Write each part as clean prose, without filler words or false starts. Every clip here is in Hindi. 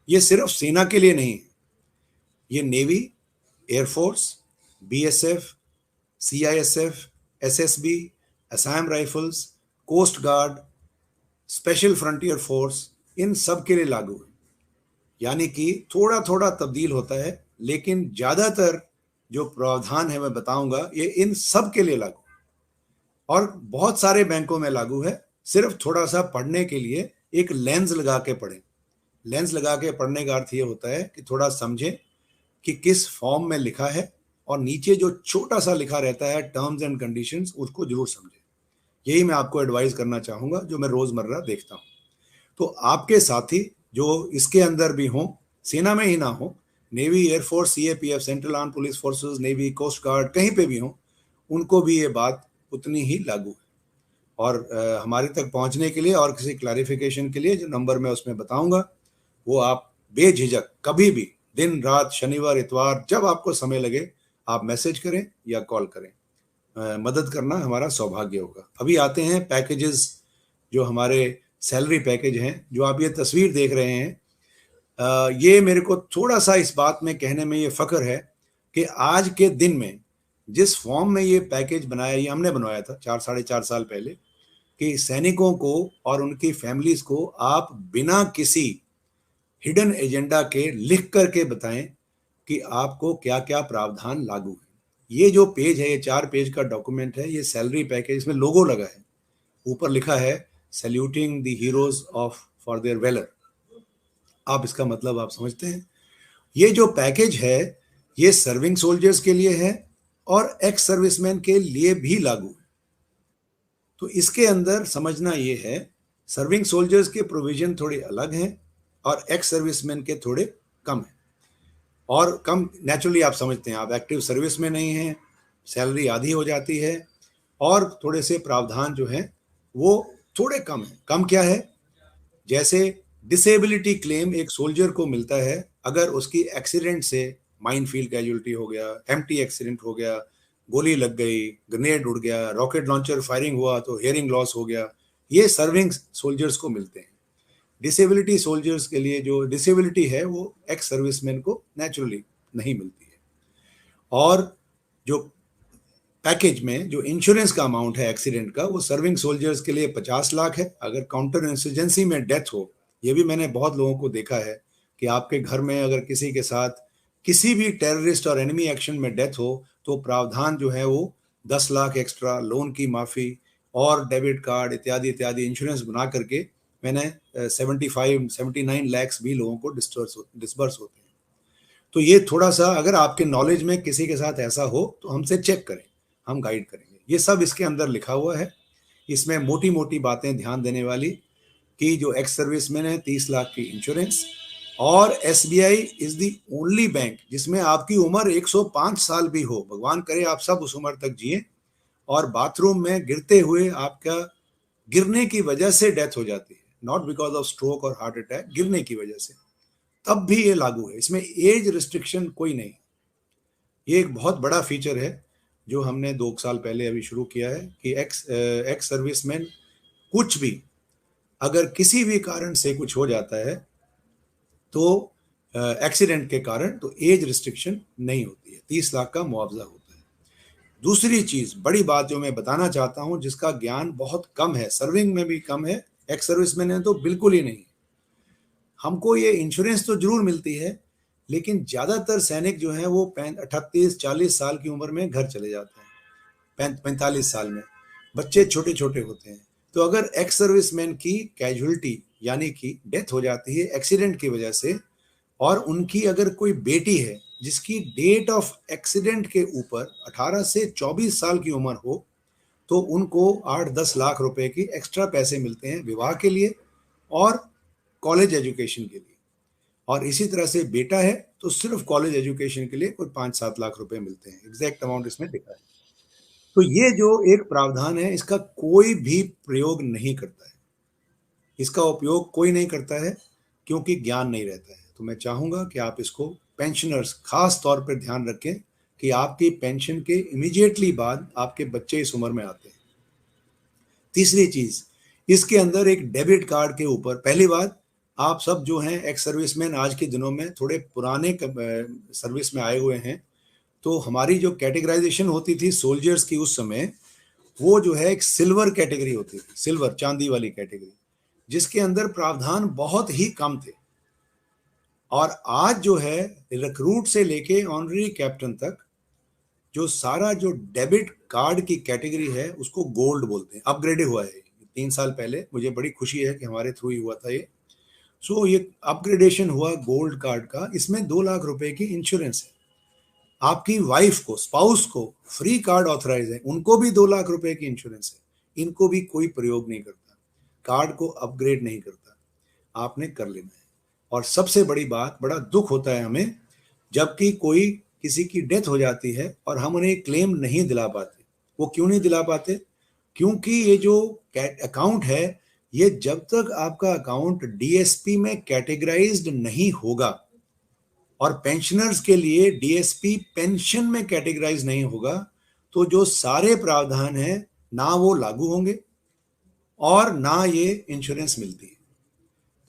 ये सिर्फ सेना के लिए नहीं है, ये navy, air force, BSF, CISF, SSB, Assam rifles, coast guard, special frontier force, इन सब के लिए लागू है। यानी कि थोड़ा थोड़ा तब्दील होता है, लेकिन ज्यादातर जो प्रावधान है मैं बताऊंगा ये इन सब के लिए लागू, और बहुत सारे बैंकों में लागू है। सिर्फ थोड़ा सा पढ़ने के लिए एक लेंस लगा के पढ़ें। लेंस लगा के पढ़ने का अर्थ ये होता है कि थोड़ा समझें कि किस फॉर्म में लिखा है, और नीचे जो छोटा सा लिखा रहता है टर्म्स एंड कंडीशंस, उसको जरूर समझें। यही मैं आपको एडवाइस करना चाहूंगा, जो मैं रोजमर्रा देखता हूं। तो आपके साथी जो इसके अंदर भी हों, सेना में ही ना हो, navy, air force, CAPF, central arm police forces, navy, coast guard, कहीं पे भी हो, उनको भी ये बात उतनी ही लागू है। और हमारे तक पहुंचने के लिए और किसी क्लैरिफिकेशन के लिए जो नंबर मैं उसमें बताऊंगा, वो आप बेझिझक कभी भी, दिन रात, शनिवार इतवार, जब आपको समय लगे आप मैसेज करें या कॉल करें। मदद करना हमारा सौभाग्य होगा। अभी आते हैं पैकेजेस, जो हमारे सैलरी पैकेज हैं, जो आप ये तस्वीर देख रहे हैं। ये मेरे को थोड़ा सा इस बात में कहने में ये फख्र है कि आज के दिन में जिस फॉर्म में ये पैकेज बनाया, ये हमने बनवाया था 4 साढ़े 4 साल पहले, कि सैनिकों को और उनकी फैमिलीज को आप बिना किसी हिडन एजेंडा के लिख करके बताएं कि आपको क्या क्या प्रावधान लागू है। ये जो पेज है, ये 4 पेज का डॉक्यूमेंट है, ये सैलरी पैकेज, इसमें लोगो लगा है, ऊपर लिखा है saluting the heroes of for their valour. आप इसका मतलब आप समझते हैं। ये जो पैकेज है ये सर्विंग सोल्जर्स के लिए है और एक्स सर्विसमैन के लिए भी लागू है। तो इसके अंदर समझना ये है, सर्विंग सोल्जर्स के प्रोविजन थोड़े अलग हैं और एक्स सर्विसमैन के थोड़े कम हैं। और कम नेचुरली आप समझते हैं, आप एक्टिव सर्विस में नहीं हैं, सैलरी आधी हो जाती है, और थोड़े से प्रावधान जो हैं वो थोड़े कम हैं। कम क्या है? जैसे डिसेबिलिटी क्लेम एक सोल्जर को मिलता है अगर उसकी एक्सीडेंट से, माइन फील्ड कैजुअलिटी हो गया, एम्प्टी एक्सीडेंट हो गया, गोली लग गई, ग्रेनेड उड़ गया, रॉकेट लॉन्चर फायरिंग हुआ तो हियरिंग लॉस हो गया, ये सर्विंग सोल्जर्स को मिलते हैं। डिसेबिलिटी सोल्जर्स के लिए जो डिसेबिलिटी है वो एक्स सर्विसमैन को नेचुरली नहीं मिलती है। और जो पैकेज में जो इंश्योरेंस का अमाउंट है एक्सीडेंट का, वो सर्विंग सोल्जर्स के लिए 50 लाख है। अगर काउंटर इंसर्जेंसी में डेथ हो, ये भी मैंने बहुत लोगों को देखा है कि आपके घर में अगर किसी के साथ किसी भी टेररिस्ट और एनिमी एक्शन में डेथ हो तो प्रावधान जो है वो 10 लाख एक्स्ट्रा, लोन की माफी और डेबिट कार्ड इत्यादि इत्यादि इंश्योरेंस बना करके मैंने 75-79 लैक्स भी लोगों को डिस्बर्स होते हैं। तो ये थोड़ा सा, अगर आपके नॉलेज में किसी के साथ ऐसा हो तो हमसे चेक करें, हम गाइड करेंगे। ये सब इसके अंदर लिखा हुआ है। इसमें मोटी मोटी बातें ध्यान देने वाली कि जो एक्स सर्विसमैन है 30 लाख की इंश्योरेंस, और SBI is the only bank जिसमें आपकी उम्र 105 साल भी हो, भगवान करे आप सब उस उम्र तक जिए, और बाथरूम में गिरते हुए आपका गिरने की वजह से डेथ हो जाती है, नॉट बिकॉज ऑफ स्ट्रोक और हार्ट अटैक, गिरने की वजह से, तब भी ये लागू है। इसमें एज रिस्ट्रिक्शन कोई नहीं। ये एक बहुत बड़ा फीचर है जो हमने 2 साल पहले अभी शुरू किया है कि एक्स सर्विसमैन कुछ भी, अगर किसी भी कारण से कुछ हो जाता है तो एक्सीडेंट के कारण, तो एज रिस्ट्रिक्शन नहीं होती है, 30 लाख का मुआवजा होता है। दूसरी चीज, बड़ी बात जो मैं बताना चाहता हूं, जिसका ज्ञान बहुत कम है, सर्विंग में भी कम है, एक्स सर्विसमैन में तो बिल्कुल ही नहीं। हमको ये इंश्योरेंस तो जरूर मिलती है, लेकिन ज्यादातर सैनिक जो है वो 38-40 साल की उम्र में घर चले जाते हैं, 45 साल में, बच्चे छोटे छोटे होते हैं। तो अगर एक्स सर्विसमैन की कैजुअलिटी यानी कि डेथ हो जाती है एक्सीडेंट की वजह से, और उनकी अगर कोई बेटी है जिसकी डेट ऑफ एक्सीडेंट के ऊपर 18 से 24 साल की उम्र हो, तो उनको 8-10 लाख रुपए की एक्स्ट्रा पैसे मिलते हैं विवाह के लिए और कॉलेज एजुकेशन के लिए। और इसी तरह से बेटा है तो सिर्फ कॉलेज एजुकेशन के लिए कोई 5-7 लाख रुपए मिलते हैं। एग्जैक्ट अमाउंट इसमें लिखा है। तो ये जो एक प्रावधान है, इसका कोई भी प्रयोग नहीं करता है, इसका उपयोग कोई नहीं करता है क्योंकि ज्ञान नहीं रहता है। तो मैं चाहूंगा कि आप इसको, पेंशनर्स खास तौर पर ध्यान रखें कि आपकी पेंशन के इमीडिएटली बाद आपके बच्चे इस उम्र में आते हैं। तीसरी चीज, इसके अंदर एक डेबिट कार्ड के ऊपर, पहली बात, आप सब जो हैं एक्स सर्विसमैन आज के दिनों में थोड़े पुराने सर्विस में आए हुए हैं, तो हमारी जो कैटेगराइजेशन होती थी सोल्जर्स की उस समय, वो जो है एक सिल्वर कैटेगरी होती थी, सिल्वर चांदी वाली कैटेगरी, जिसके अंदर प्रावधान बहुत ही कम थे। और आज जो है रिक्रूट से लेके ऑनरेरी कैप्टन तक जो सारा जो डेबिट कार्ड की कैटेगरी है उसको गोल्ड बोलते हैं, अपग्रेडेड हुआ है 3 साल पहले। मुझे बड़ी खुशी है कि हमारे थ्रू ही हुआ था ये। सो ये अपग्रेडेशन हुआ गोल्ड कार्ड का। इसमें 2 लाख रुपए की इंश्योरेंस है। आपकी वाइफ को, स्पाउस को फ्री कार्ड ऑथराइज है, उनको भी 2 लाख रुपए की इंश्योरेंस है। इनको भी कोई प्रयोग नहीं करता, कार्ड को अपग्रेड नहीं करता, आपने कर लेना है। और सबसे बड़ी बात, बड़ा दुख होता है हमें जबकि कोई किसी की डेथ हो जाती है और हम उन्हें क्लेम नहीं दिला पाते। वो क्यों नहीं दिला पाते? क्योंकि ये जो अकाउंट है, ये जब तक आपका अकाउंट डीएसपी में कैटेगराइज्ड नहीं होगा और पेंशनर्स के लिए डीएसपी पेंशन में कैटेगराइज नहीं होगा, तो जो सारे प्रावधान हैं ना वो लागू होंगे और ना ये इंश्योरेंस मिलती है।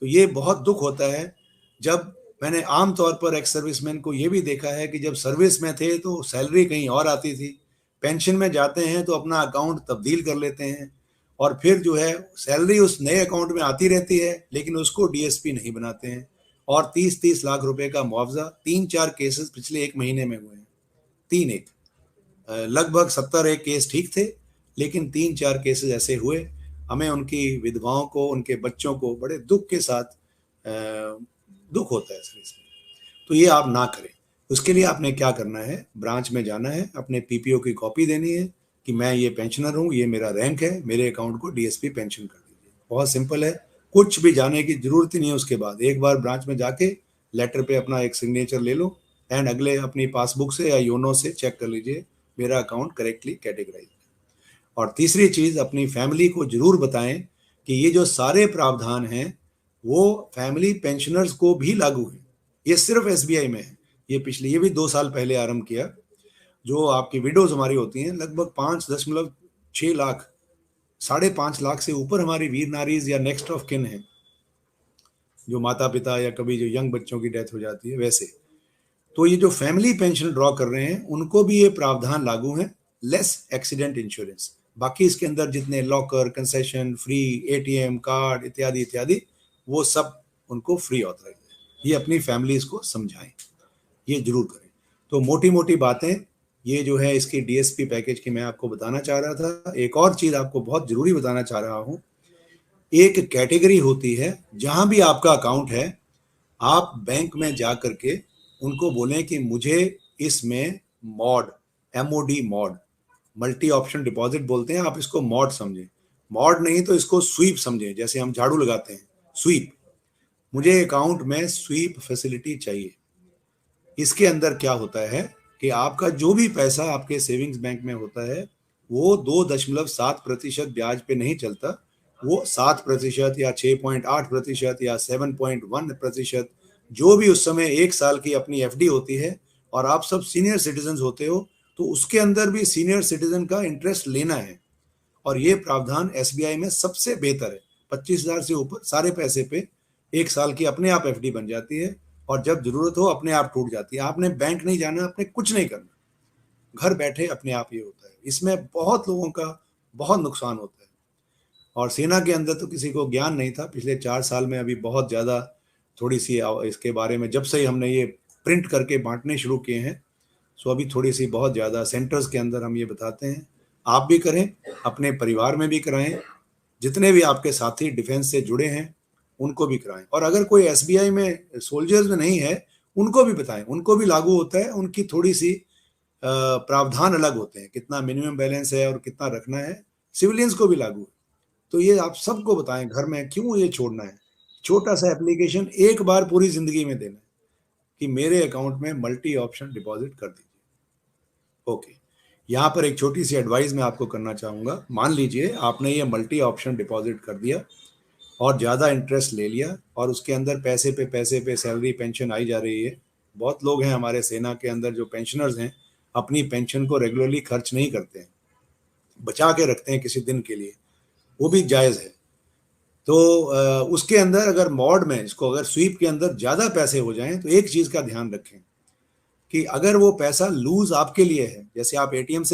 तो ये बहुत दुख होता है। जब मैंने आमतौर पर एक्स सर्विसमैन को ये भी देखा है कि जब सर्विस में थे तो सैलरी कहीं और आती थी, पेंशन में जाते हैं तो अपना अकाउंट तब्दील कर लेते हैं और फिर जो है सैलरी उस नए अकाउंट में आती रहती है लेकिन उसको डीएसपी नहीं बनाते हैं। और 30-30 लाख रुपए का मुआवजा, 3-4 केसेस पिछले 1 महीने में हुए हैं। 3 एक लगभग 70 एक केस ठीक थे, लेकिन 3-4 केसेस ऐसे हुए। हमें उनकी विधवाओं को, उनके बच्चों को बड़े दुख के साथ दुख होता है इसमें। तो ये आप ना करें। उसके लिए आपने क्या करना है, ब्रांच में जाना है, अपने पीपीओ की कॉपी देनी है कि मैं ये पेंशनर हूँ, ये मेरा रैंक है, मेरे अकाउंट को डीएसपी पेंशन कर दीजिए। बहुत सिंपल है, कुछ भी जाने की जरूरत ही नहीं है। उसके बाद एक बार ब्रांच में जाके लेटर पे अपना एक सिग्नेचर ले लो एंड अगले अपनी पासबुक से या योनो से चेक कर लीजिए मेरा अकाउंट करेक्टली कैटेगराइज है। और तीसरी चीज, अपनी फैमिली को जरूर बताएं कि ये जो सारे प्रावधान हैं वो फैमिली पेंशनर्स को भी लागू है। ये सिर्फ एसबीआई में है। ये भी 2 साल पहले आरंभ किया। जो आपकी विडोज हमारी होती हैं, लगभग 5.6 लाख, 5.5 लाख से ऊपर हमारी वीर नारीज या नेक्स्ट ऑफ किन है, जो माता पिता या कभी जो यंग बच्चों की डेथ हो जाती है वैसे। तो ये जो फैमिली पेंशन ड्रॉ कर रहे हैं उनको भी ये प्रावधान लागू है, लेस एक्सीडेंट इंश्योरेंस। बाकी इसके अंदर जितने locker, concession, free ATM card इत्यादि इत्यादि, वो सब उनको फ्री ऑथराइज है। ये अपनी फैमिलीज को समझाएं, ये जरूर करें। तो मोटी मोटी बातें ये जो है इसकी डीएसपी पैकेज की मैं आपको बताना चाह रहा था। एक और चीज आपको बहुत जरूरी बताना चाह रहा हूं। एक कैटेगरी होती है जहां भी आपका अकाउंट है, आप बैंक में जा करके उनको बोलें कि मुझे इसमें mod, MoD mod, multi option deposit बोलते हैं, आप इसको मॉड समझें। मॉड नहीं तो इसको स्वीप समझें, जैसे हम झाड़ू लगाते हैं, स्वीप। मुझे अकाउंट में स्वीप फैसिलिटी चाहिए। इसके अंदर क्या होता है कि आपका जो भी पैसा आपके सेविंग्स बैंक में होता है वो 2.7% ब्याज पे नहीं चलता, वो 7% या 6.8% या 7.1%, जो भी उस समय 1 साल की अपनी एफडी होती है। और आप सब सीनियर सिटीजन होते हो तो उसके अंदर भी सीनियर सिटीजन का इंटरेस्ट लेना है। और ये प्रावधान एसबीआई में सबसे बेहतर है। 25,000 से ऊपर सारे पैसे पे 1 साल की अपने आप एफडी बन जाती है और जब जरूरत हो अपने आप टूट जाती है। आपने बैंक नहीं जाना, आपने कुछ नहीं करना, घर बैठे अपने आप ये होता है। इसमें बहुत लोगों का बहुत नुकसान होता है। और सेना के अंदर तो किसी को ज्ञान नहीं था। पिछले 4 साल में अभी बहुत ज़्यादा थोड़ी सी इसके बारे में, जब से ही हमने ये प्रिंट करके बांटने शुरू किए हैं, सो अभी थोड़ी सी बहुत ज़्यादा सेंटर्स के अंदर हम ये बताते हैं। आप भी करें, अपने परिवार में भी कराएं, जितने भी आपके साथी डिफेंस से जुड़े हैं उनको भी कराएं। और अगर कोई एसबीआई में सोल्जर्स में नहीं है उनको भी बताएं, उनको भी लागू होता है। उनकी थोड़ी सी प्रावधान अलग होते हैं, कितना मिनिमम बैलेंस है और कितना रखना है, सिविलियंस को भी लागू है। तो ये आप सबको बताएं घर में, क्यों ये छोड़ना है। छोटा सा एप्लीकेशन एक बार पूरी जिंदगी में देना है कि मेरे अकाउंट में मल्टी ऑप्शन डिपॉजिट कर दीजिए। ओके, यहाँ पर एक छोटी सी एडवाइस मैं आपको करना चाहूँगा। मान लीजिए आपने ये मल्टी ऑप्शन डिपॉजिट कर दिया और ज़्यादा इंटरेस्ट ले लिया और उसके अंदर पैसे पे सैलरी पेंशन आई जा रही है। बहुत लोग हैं हमारे सेना के अंदर जो पेंशनर्स हैं, अपनी पेंशन को रेगुलरली खर्च नहीं करते हैं, बचा के रखते हैं किसी दिन के लिए, वो भी जायज़ है। तो उसके अंदर अगर मॉड में इसको अगर स्वीप के अंदर ज़्यादा पैसे हो जाएं तो एक चीज़ का ध्यान रखें कि अगर वो पैसा लूज आपके लिए है, जैसे आप एटीएम से